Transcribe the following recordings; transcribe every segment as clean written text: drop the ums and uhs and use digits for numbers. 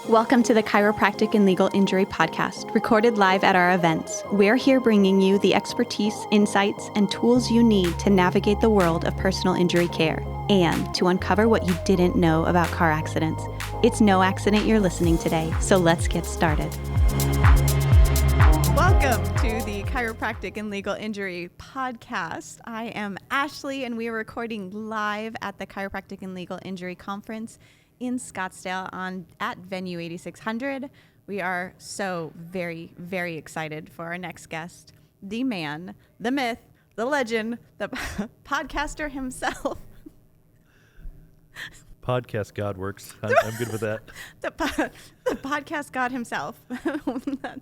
Welcome to the Chiropractic and Legal Injury Podcast, recorded live at our events. We're here bringing you the expertise, insights, and tools you need to navigate the world of personal injury care and to uncover what you didn't know about car accidents. It's no accident you're listening today, so let's get started. Welcome to the Chiropractic and Legal Injury Podcast. I am Ashley, and we are recording live at the Chiropractic and Legal Injury Conference in Scottsdale at Venue 8600. We are so very, very excited for our next guest, the man, the myth, the legend, the podcaster himself. Podcast God works. I'm good with that. The podcast God himself.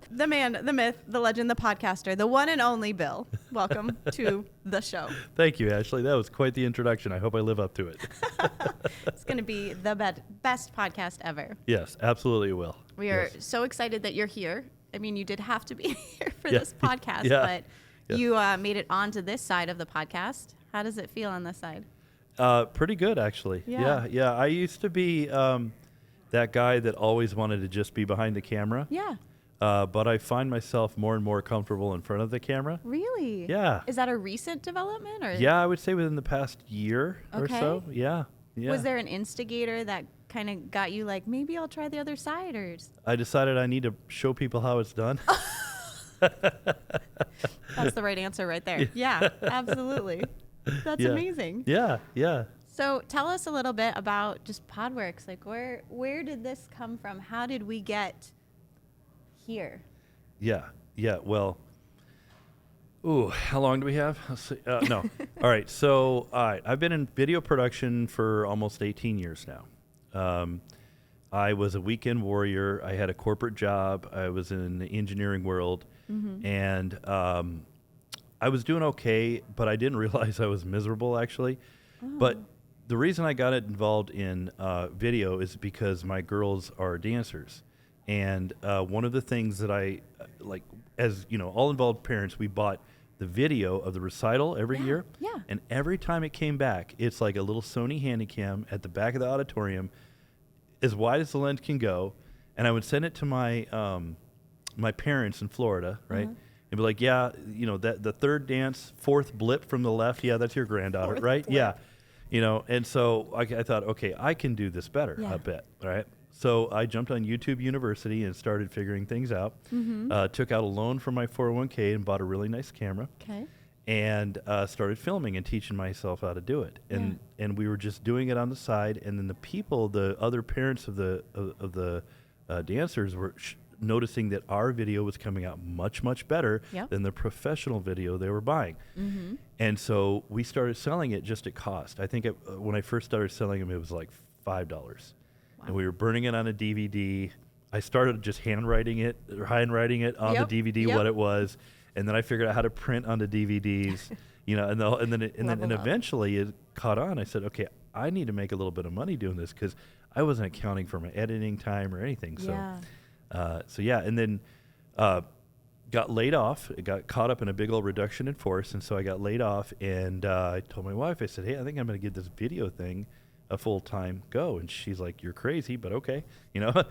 The man, the myth, the legend, the podcaster, the one and only Bill. Welcome to the show. Thank you, Ashley. That was quite the introduction. I hope I live up to it. It's going to be the best podcast ever. Yes, absolutely it will. We are so excited that you're here. I mean, you did have to be here for this podcast, but you made it onto this side of the podcast. How does it feel on this side? Pretty good, actually. Yeah. I used to be that guy that always wanted to just be behind the camera. Yeah. But I find myself more and more comfortable in front of the camera. Really? Yeah. Is that a recent development? Or? Yeah, I would say within the past year or so. Yeah. Was there an instigator that kind of got you like, maybe I'll try the other side? Or I decided I need to show people how it's done. That's the right answer right there. Yeah, absolutely. That's amazing. Yeah. So tell us a little bit about just PodWorks. Like where did this come from? How did we get here? Yeah. Well, how long do we have? Let's see. No. All right. So I've been in video production for almost 18 years now. I was a weekend warrior. I had a corporate job. I was in the engineering world. Mm-hmm. And I was doing okay, but I didn't realize I was miserable, actually. Oh. But the reason I got involved in video is because my girls are dancers. And one of the things that I, like, as, you know, all involved parents, we bought the video of the recital every year. Yeah. And every time it came back, it's like a little Sony Handycam at the back of the auditorium, as wide as the lens can go. And I would send it to my my parents in Florida, right? Uh-huh. And be like, yeah, you know, that the third dance, fourth blip from the left, yeah, that's your granddaughter, Fourth right? blip. Yeah. You know, and so I thought, okay, I can do this better, I bet, right? So I jumped on YouTube University and started figuring things out. Mm-hmm. Took out a loan from my 401k and bought a really nice camera. Okay. And started filming and teaching myself how to do it. And we were just doing it on the side. And then the other parents of the dancers were noticing that our video was coming out much, much better than the professional video they were buying. Mm-hmm. And so we started selling it just at cost. I think when I first started selling them, it was like $5. Wow. And we were burning it on a DVD. I started just handwriting it on the DVD what it was. And then I figured out how to print on the DVDs, you know, and then eventually it caught on. I said, okay, I need to make a little bit of money doing this because I wasn't accounting for my editing time or anything. And then got laid off. It got caught up in a big old reduction in force, and so I got laid off. And I told my wife, I said, hey, I think I'm going to give this video thing a full-time go. And she's like, you're crazy, but okay, you know.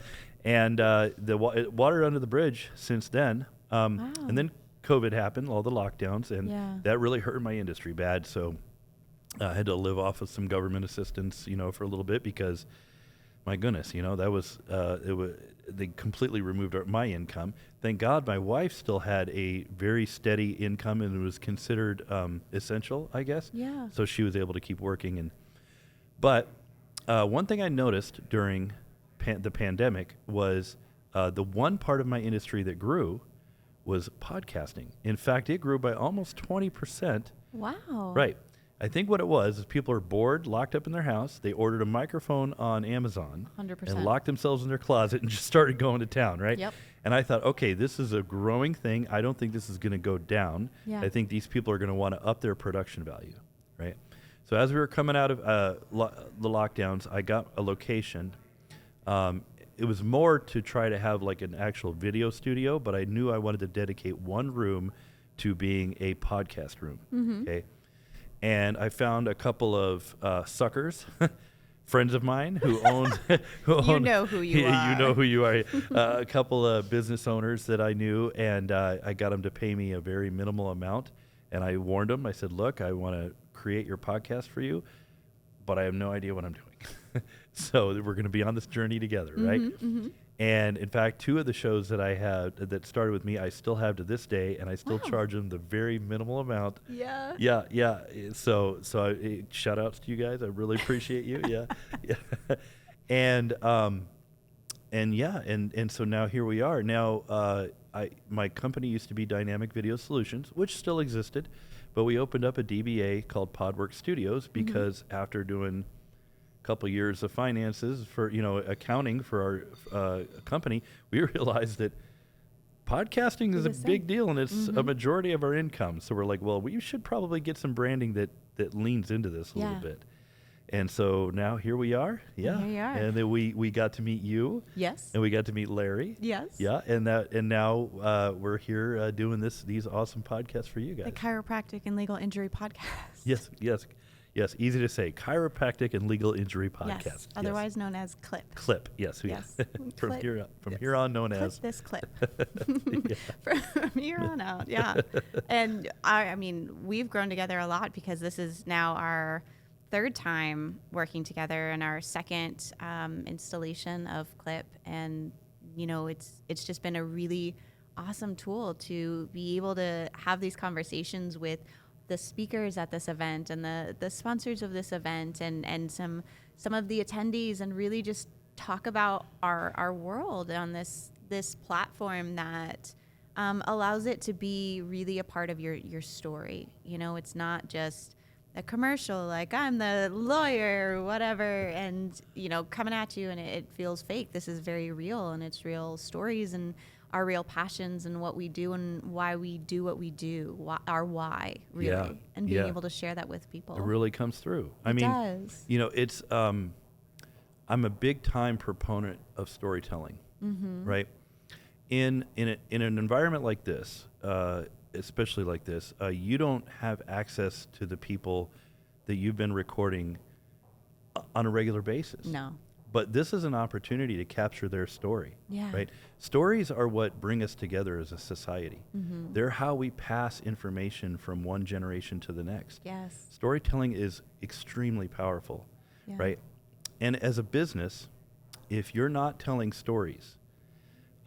And it watered under the bridge since then. Wow. And then COVID happened, all the lockdowns, and that really hurt my industry bad. So I had to live off of some government assistance, you know, for a little bit because, my goodness, you know, that was they completely removed my income. Thank God my wife still had a very steady income and it was considered essential, I guess. Yeah. So she was able to keep working. But one thing I noticed during the pandemic was the one part of my industry that grew was podcasting. In fact, it grew by almost 20%. Wow. Right. I think what it was is people are bored, locked up in their house. They ordered a microphone on Amazon 100%. And locked themselves in their closet and just started going to town, right? Yep. And I thought, okay, this is a growing thing. I don't think this is going to go down. Yeah. I think these people are going to want to up their production value, right? So as we were coming out of the lockdowns, I got a location. It was more to try to have like an actual video studio, but I knew I wanted to dedicate one room to being a podcast room, okay? And I found a couple of suckers friends of mine who own, You know who you are. You know who you are. A couple of business owners that I knew, and I got them to pay me a very minimal amount. And I warned them. I said, look, I want to create your podcast for you, but I have no idea what I'm doing. So we're going to be on this journey together, right? Mm-hmm. And in fact, 2 of the shows that I had that started with me, I still have to this day, and I still Wow. charge them the very minimal amount. Yeah. Yeah. So shout outs to you guys. I really appreciate you. Yeah. And so now here we are. Now, my company used to be Dynamic Video Solutions, which still existed, but we opened up a DBA called Podwork Studios because after doing couple years of finances for accounting for our company, we realized that podcasting is a big deal, and it's a majority of our income. So we're like, well, we should probably get some branding that leans into this a little bit. And so now here we are. Yeah. Here you are. And then we got to meet you. Yes. And we got to meet Larry. Yes. Yeah. And now we're here doing these awesome podcasts for you guys. The Chiropractic and Legal Injury Podcast. Yes, easy to say. Chiropractic and Legal Injury Podcast. Yes, otherwise known as CLIP. CLIP, yes. Yes. From Clip. here on known Clip as. this clip. From here on out, yeah. And I mean, we've grown together a lot because this is now our 3rd time working together and our 2nd installation of CLIP. And, it's just been a really awesome tool to be able to have these conversations with the speakers at this event and the sponsors of this event and some of the attendees, and really just talk about our world on this platform that allows it to be really a part of your story. It's not just a commercial like I'm the lawyer or whatever, and coming at you and it feels fake. This is very real, and it's real stories and our real passions and what we do and why we do what we do, our why, really, and being able to share that with people. It really comes through. It does. It's I'm a big time proponent of storytelling, right? In an environment like this, especially like this, you don't have access to the people that you've been recording on a regular basis. No. But this is an opportunity to capture their story, Yeah. right? Stories are what bring us together as a society. They're how we pass information from one generation to the next. Yes. Storytelling is extremely powerful, right? And as a business, if you're not telling stories,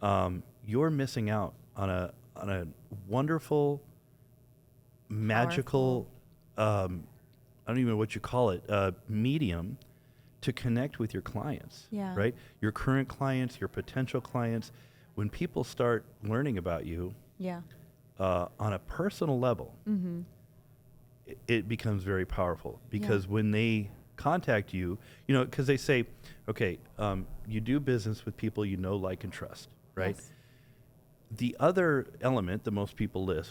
you're missing out on a wonderful, magical, I don't even know what you call it, medium to connect with your clients, right? Your current clients, your potential clients. When people start learning about you on a personal level, it becomes very powerful, because when they contact you, because they say, okay, you do business with people you know, like, and trust, right? Yes. The other element that most people they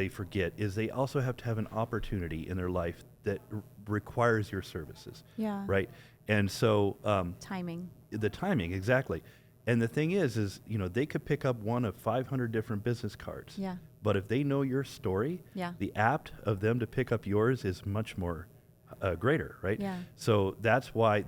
forget, is they also have to have an opportunity in their life that requires your services, right? And so Timing. the timing, exactly. And the thing is they could pick up one of 500 different business cards, but if they know your story, the apt of them to pick up yours is much more greater, right? So that's what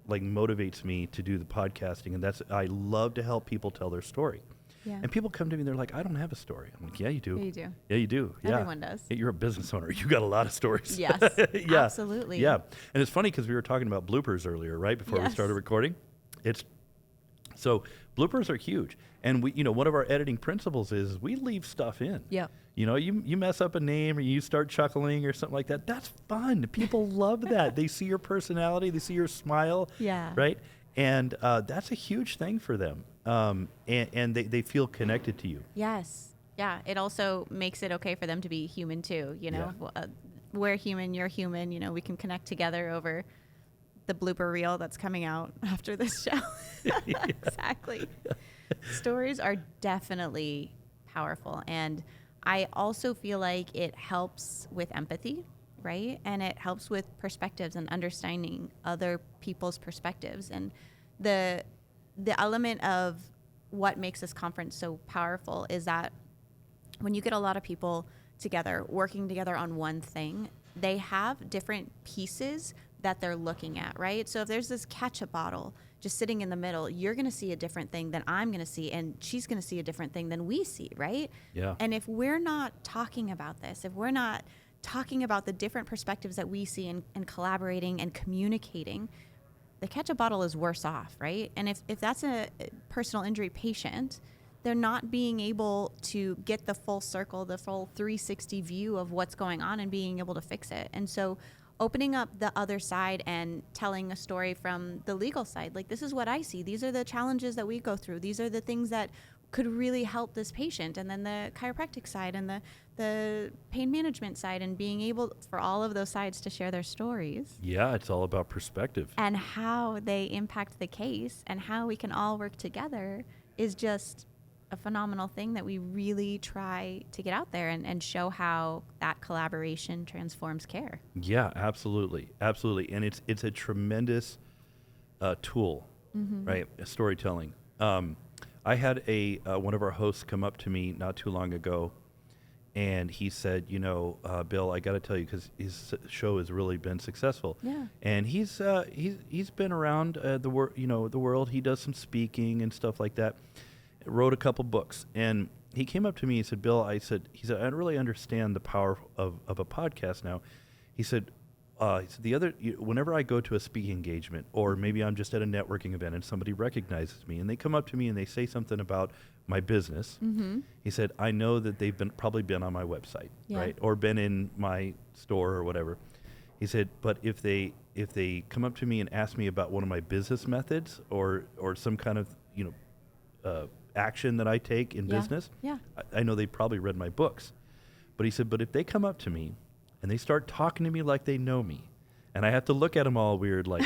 like motivates me to do the podcasting, and I love to help people tell their story. And people come to me, they're like, I don't have a story. I'm like, yeah, you do. Yeah, you do. Yeah, you do. Yeah. Everyone does. You're a business owner. You got a lot of stories. Yes, absolutely. Yeah. And it's funny because we were talking about bloopers earlier, right? Before we started recording. So bloopers are huge. And we, one of our editing principles is we leave stuff in. Yeah. You mess up a name or you start chuckling or something like that. That's fun. People love that. They see your personality. They see your smile. Yeah. Right? And that's a huge thing for them. And they feel connected to you. Yes. Yeah. It also makes it okay for them to be human too. We're human, you're human. We can connect together over the blooper reel that's coming out after this show. Exactly. Stories are definitely powerful. And I also feel like it helps with empathy, right? And it helps with perspectives and understanding other people's perspectives. And the element of what makes this conference so powerful is that when you get a lot of people together, working together on one thing, they have different pieces that they're looking at, right? So if there's this ketchup bottle just sitting in the middle, you're going to see a different thing than I'm going to see, and she's going to see a different thing than we see, right? Yeah. And if we're not talking about this, if we're not talking about the different perspectives that we see and collaborating and communicating, the ketchup bottle is worse off, right? And if that's a personal injury patient, they're not being able to get the full circle, the full 360 view of what's going on and being able to fix it. And so opening up the other side and telling a story from the legal side, like, this is what I see. These are the challenges that we go through. These are the things that could really help this patient. And then the chiropractic side and the pain management side, and being able for all of those sides to share their stories. Yeah, it's all about perspective. And how they impact the case and how we can all work together is just a phenomenal thing that we really try to get out there and show how that collaboration transforms care. Yeah, absolutely. Absolutely. And it's a tremendous tool, right? Storytelling. I had one of our hosts come up to me not too long ago, and he said, Bill, I got to tell you, because his show has really been successful. Yeah. And he's been around the world. He does some speaking and stuff like that. Wrote a couple books, and he came up to me. He said, "Bill," he said, I don't really understand the power of a podcast now. He said, whenever I go to a speaking engagement, or maybe I'm just at a networking event and somebody recognizes me and they come up to me and they say something about my business, he said, I know that they've probably been on my website, right, or been in my store or whatever. He said, but if they come up to me and ask me about one of my business methods or some kind of action that I take in business, I know they probably read my books. But he said, but if they come up to me and they start talking to me like they know me, and I have to look at them all weird, like,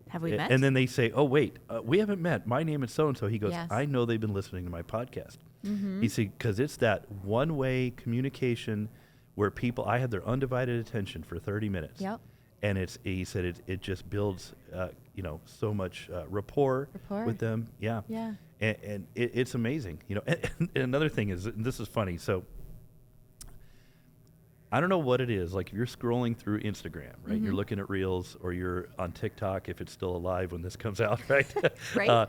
have we met? And then they say, oh, wait, we haven't met. My name is so-and-so. He goes, Yes. I know they've been listening to my podcast. He said, because it's that one-way communication where I have their undivided attention for 30 minutes. Yep. And he said it just builds, so much rapport with them. Yeah. Yeah. And it's amazing, And another thing is, and this is funny. So I don't know what it is. Like, if you're scrolling through Instagram, right? You're looking at Reels, or you're on TikTok if it's still alive when this comes out, right? Right.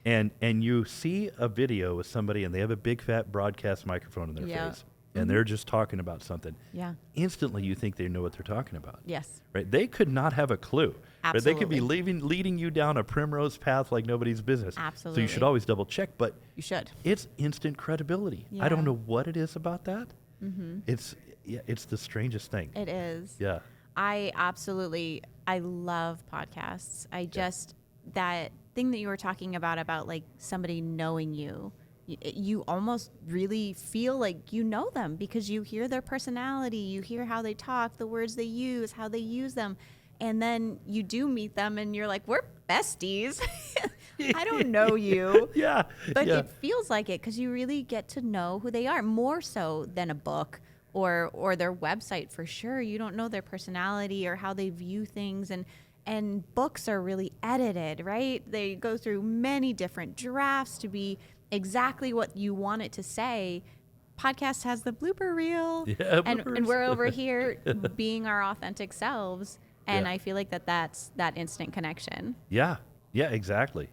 And you see a video with somebody, and they have a big fat broadcast microphone in their face, and they're just talking about something. Yeah. Instantly, you think they know what they're talking about. Yes. Right? They could not have a clue. Right? They could be Absolutely. leading you down a primrose path like nobody's business. Absolutely. So you should always double check, but You should. it's instant credibility. I Yeah. don't know what it is about that. It's the strangest thing. It is. Yeah. I love podcasts. That thing that you were talking about like somebody knowing you, you almost really feel like you know them because you hear their personality, you hear how they talk, the words they use, how they use them. And then you do meet them and you're like, we're besties. I don't know you. Yeah. But yeah. it feels like it because you really get to know who they are, more so than a book or their website for sure. You don't know their personality or how they view things. And books are really edited, right? They go through many different drafts to be exactly what you want it to say. Podcast has the blooper reel. Yeah, and bloopers. we're over here being our authentic selves. And Yeah. I feel like that's that instant connection. Yeah. Yeah, exactly.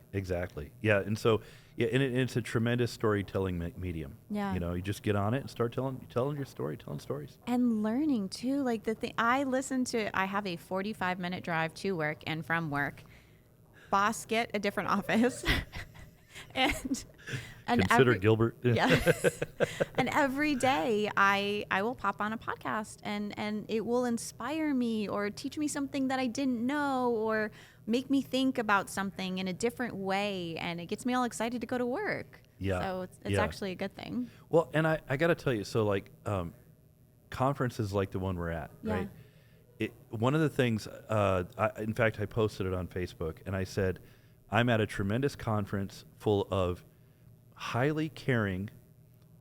Yeah. And so, and it's a tremendous storytelling medium. Yeah. You just get on it and start telling your story, telling stories. And learning too, like I have a 45-minute drive to work and from work. Boss, get a different office. and Consider Gilbert. Yeah. And every day I will pop on a podcast and it will inspire me or teach me something that I didn't know or make me think about something in a different way, and it gets me all excited to go to work. Yeah. So it's actually a good thing. Well, and I got to tell you, so like conferences like the one we're at, right? One of the things, in fact, I posted it on Facebook, and I said, I'm at a tremendous conference full of highly caring,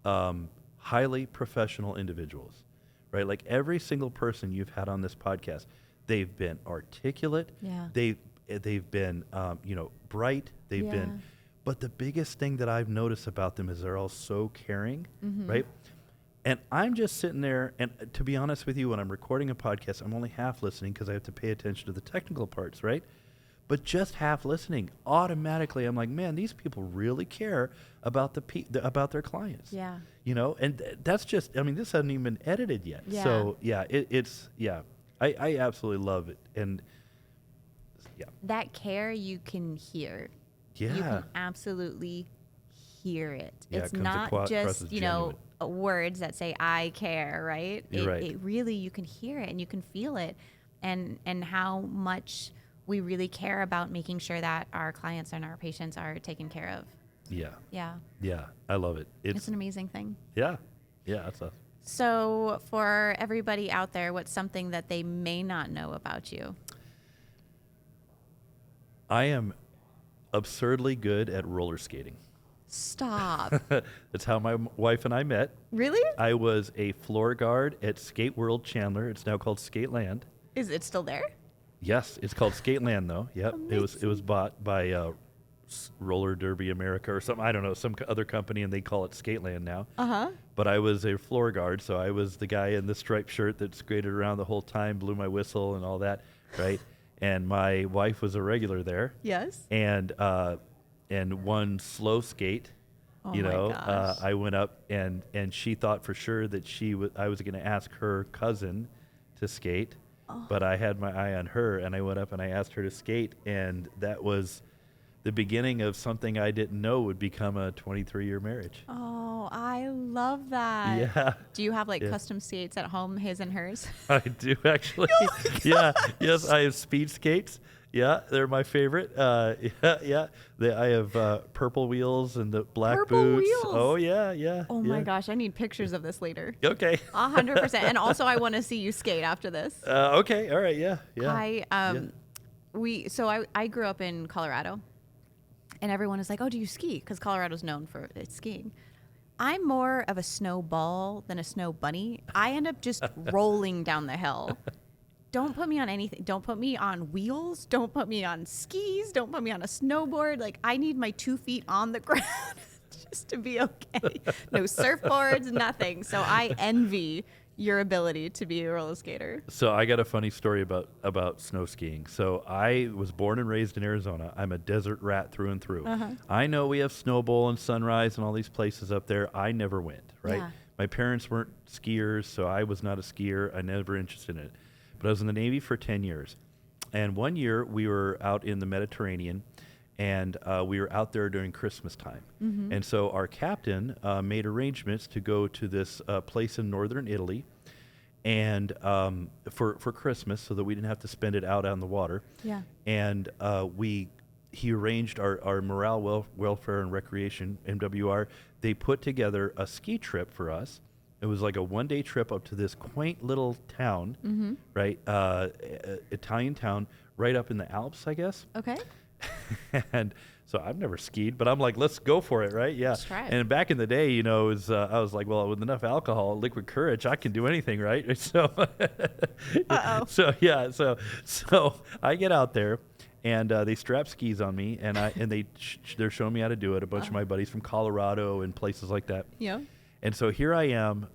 highly professional individuals, right? Like every single person you've had on this podcast, they've been articulate. Yeah. They've been, bright. They've been, but the biggest thing that I've noticed about them is they're all so caring, right? And I'm just sitting there, and to be honest with you, when I'm recording a podcast, I'm only half listening because I have to pay attention to the technical parts, right? But just half listening, automatically, I'm like, man, these people really care about about their clients. Yeah. You know, and that's just, I mean, this hasn't even been edited yet. Yeah. So, yeah, I absolutely love it. And, yeah. That care you can hear. Yeah. You can absolutely hear it. Yeah, It's it comes not across just, as you know, words that say I care, right? You're right. It really, you can hear it and you can feel it, and how much we really care about making sure that our clients and our patients are taken care of. Yeah. Yeah. Yeah. I love it. It's an amazing thing. Yeah. Yeah. That's awesome. So for everybody out there, what's something that they may not know about you? I am absurdly good at roller skating. Stop. That's how my wife and I met. Really? I was a floor guard at Skate World Chandler. It's now called Skate Land. Is it still there? Yes, it's called Skate Land though. Yep. Amazing. It was bought by Roller Derby America or something. I don't know, some other company, and they call it Skate Land now. Uh-huh. But I was a floor guard, so I was the guy in the striped shirt that skated around the whole time, blew my whistle and all that, right? And my wife was a regular there. Yes. And one slow skate, Oh you my know, gosh. I went up and she thought for sure that I was going to ask her cousin to skate, but I had my eye on her, and I went up and I asked her to skate, and that was the beginning of something I didn't know would become a 23-year marriage. Oh, I love that. Yeah. Do you have like Yeah. custom skates at home, his and hers? I do actually. Yeah. Yes, I have speed skates. Yeah, they're my favorite. Yeah. I have purple wheels and the black Purple boots. wheels? Oh yeah. Oh yeah. my gosh, I need pictures of this later. Okay. 100%. And also I want to see you skate after this. Okay. All right. Yeah. I grew up in Colorado, and everyone is like, "Oh, do you ski?" Because Colorado's known for its skiing. I'm more of a snowball than a snow bunny. I end up just rolling down the hill. Don't put me on anything. Don't put me on wheels. Don't put me on skis. Don't put me on a snowboard. Like, I need my 2 feet on the ground just to be okay. No surfboards, nothing. So I envy your ability to be a roller skater. So I got a funny story about snow skiing. So I was born and raised in Arizona. I'm a desert rat through and through. Uh-huh. I know we have Snow Bowl and Sunrise and all these places up there. I never went, right? Yeah. My parents weren't skiers, so I was not a skier. I never interested in it. But I was in the Navy for 10 years. And one year we were out in the Mediterranean, and we were out there during Christmas time. Mm-hmm. And so our captain made arrangements to go to this place in northern Italy, and for Christmas, so that we didn't have to spend it out on the water. Yeah. And he arranged our Morale, Welfare, and Recreation, MWR. They put together a ski trip for us. It was like a one-day trip up to this quaint little town, Mm-hmm. right? Italian town, right up in the Alps, I guess. Okay. And so I've never skied, but I'm like, let's go for it, right? Yeah. Let's try it. And back in the day, you know, I was like, well, with enough alcohol, liquid courage, I can do anything, right? So, Uh-oh. so I get out there, and they strap skis on me, and they're showing me how to do it. A bunch of my buddies from Colorado and places like that. Yeah. And so here I am,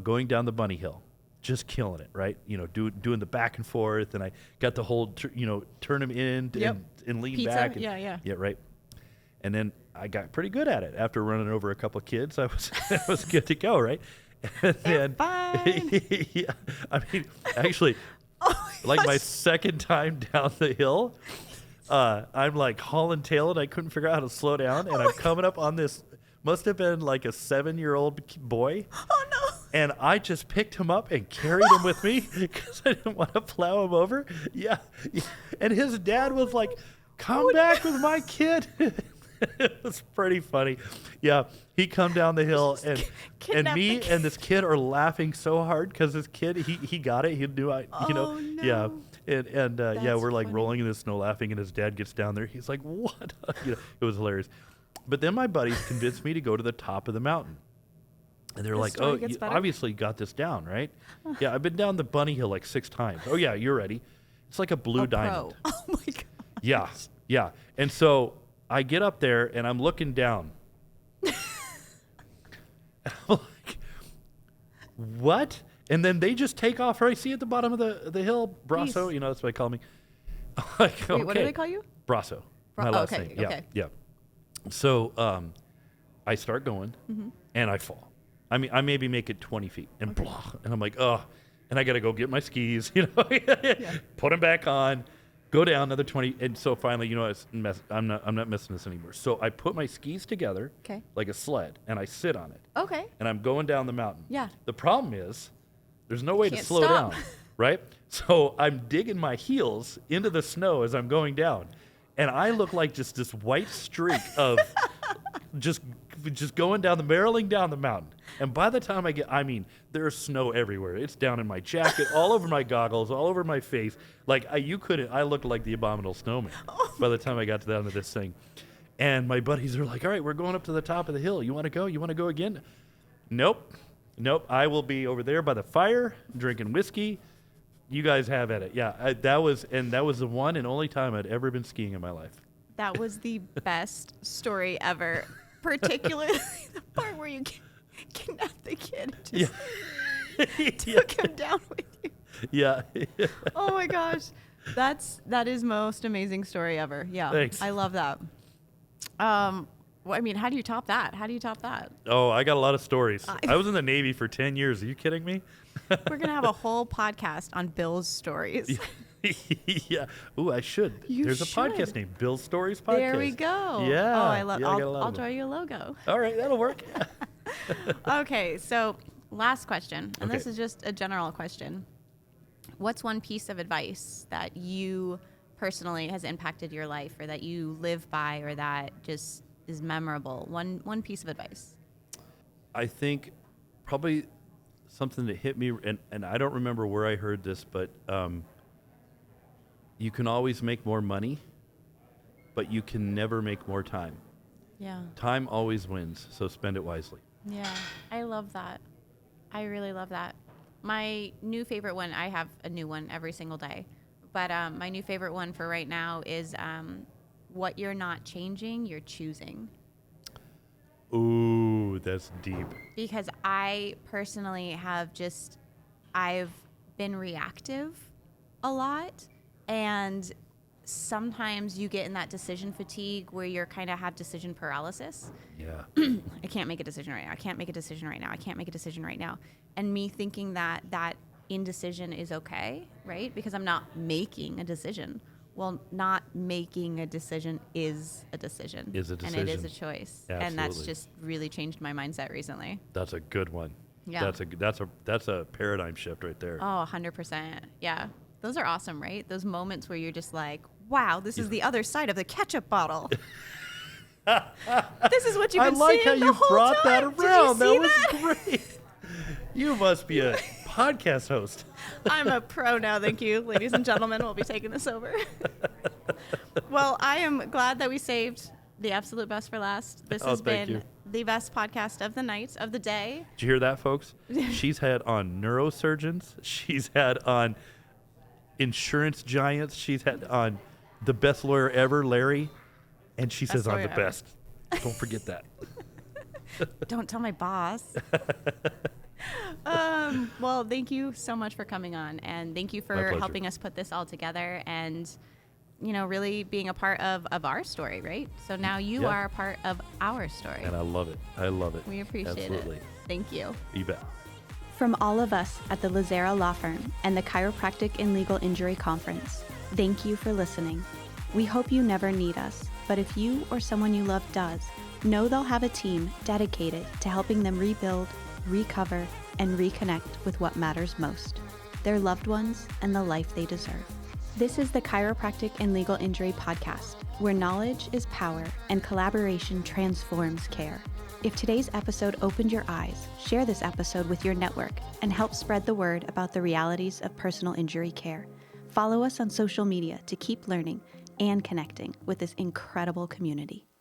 going down the bunny hill, just killing it, right? You know, doing the back and forth, and I got the whole, turn them in Yep. and lean Pizza, back. And, yeah. Yeah, right. And then I got pretty good at it. After running over a couple of kids, I was good to go, right? And then, fine. yeah, I mean, actually, like my second time down the hill, I'm like hauling tail, and I couldn't figure out how to slow down, and I'm coming up on this. Must have been like a 7-year-old boy. Oh, no. And I just picked him up and carried him with me because I didn't want to plow him over. Yeah. And his dad was like, come back with my kid. It was pretty funny. Yeah. He come down the hill, and me and this kid are laughing so hard because this kid, he got it. He knew No. Yeah. And That's we're like funny. rolling in the snow laughing, and his dad gets down there. He's like, what? It was hilarious. But then my buddies convinced me to go to the top of the mountain. And they're The like, story oh, gets you better? obviously got this down, right? Yeah, I've been down the bunny hill like 6 times. Oh, yeah, you're ready. It's like a blue diamond. Pro. Oh, my God. Yeah. And so I get up there, and I'm looking down. I'm like, what? And then they just take off right, see at the bottom of the hill, Brasso, Peace. that's what they call me. Like, Wait, okay. what do they call you? Brasso. My last okay, name. Yeah, okay. yeah. So I start going, and I fall. I mean, I maybe make it 20 feet, and blah, and I'm like, oh, and I got to go get my skis, put them back on, go down another 20, and so finally, I'm not missing this anymore. So I put my skis together, like a sled, and I sit on it. Okay. And I'm going down the mountain. Yeah. The problem is, there's no way to Can't slow stop. down, right? So I'm digging my heels into the snow as I'm going down, and I look like just this white streak of just going down barreling down the mountain. And by the time there's snow everywhere. It's down in my jacket, all over my goggles, all over my face. Like I looked like the abominable snowman by the time I got down to this thing. And my buddies are like, all right, we're going up to the top of the hill. You want to go? You want to go again? Nope. I will be over there by the fire drinking whiskey. You guys have at it. Yeah, that was the one and only time I'd ever been skiing in my life. That was the best story ever, particularly the part where you kidnapped the kid. Took him down with you. Yeah. Oh my gosh, that is most amazing story ever. Yeah, Thanks. I love that. Well, I mean, how do you top that? Oh, I got a lot of stories. I was in the Navy for 10 years. Are you kidding me? We're gonna have a whole podcast on Bill's stories. Yeah. Ooh, I should. There's a podcast named Bill's Stories Podcast. There we go. Yeah. Oh, I love. Yeah, I'll draw you a logo. All right, that'll work. Okay, so last question, and this is just a general question. What's one piece of advice that you personally has impacted your life, or that you live by, or that just is memorable? One piece of advice. I think probably something that hit me, and I don't remember where I heard this, but you can always make more money, but you can never make more time. Yeah. Time always wins, so spend it wisely. Yeah, I love that. I really love that. My new favorite one, I have a new one every single day, but my new favorite one for right now is what you're not changing, you're choosing. Ooh, that's deep. Because I personally I've been reactive a lot, and sometimes you get in that decision fatigue where you're kind of have decision paralysis. Yeah. I can't make a decision right now. I can't make a decision right now. I can't make a decision right now. And me thinking that indecision is okay, right? Because I'm not making a decision. Well, not making a decision is a decision. Is a decision. And it is a choice. Absolutely. And that's just really changed my mindset recently. That's a good one. Yeah. That's a paradigm shift right there. Oh, 100%. Yeah. Those are awesome, right? Those moments where you're just like, wow, this is the other side of the ketchup bottle. This is what you've been I like seeing how the you whole brought time. that around. Did you That see was great. You must be a podcast host. I'm a pro now, thank you. Ladies and gentlemen, we'll be taking this over. Well, I am glad that we saved the absolute best for last. This has been the best podcast of the night, of the day. Did you hear that, folks? She's had on neurosurgeons. She's had on insurance giants. She's had on the best lawyer ever, Larry. And she says I'm the best. Don't forget that. Don't tell my boss. Well, thank you so much for coming on, and thank you for helping us put this all together, and really being a part of our story, right? So now you are a part of our story. And I love it. I love it. We appreciate Absolutely. it. Thank you. You bet. From all of us at the Lazzara Law Firm and the Chiropractic and Legal Injury Conference, thank you for listening. We hope you never need us, but if you or someone you love does, know they'll have a team dedicated to helping them rebuild, recover, and reconnect with what matters most, their loved ones and the life they deserve. This is the Chiropractic and Legal Injury Podcast, where knowledge is power and collaboration transforms care. If today's episode opened your eyes, share this episode with your network and help spread the word about the realities of personal injury care. Follow us on social media to keep learning and connecting with this incredible community.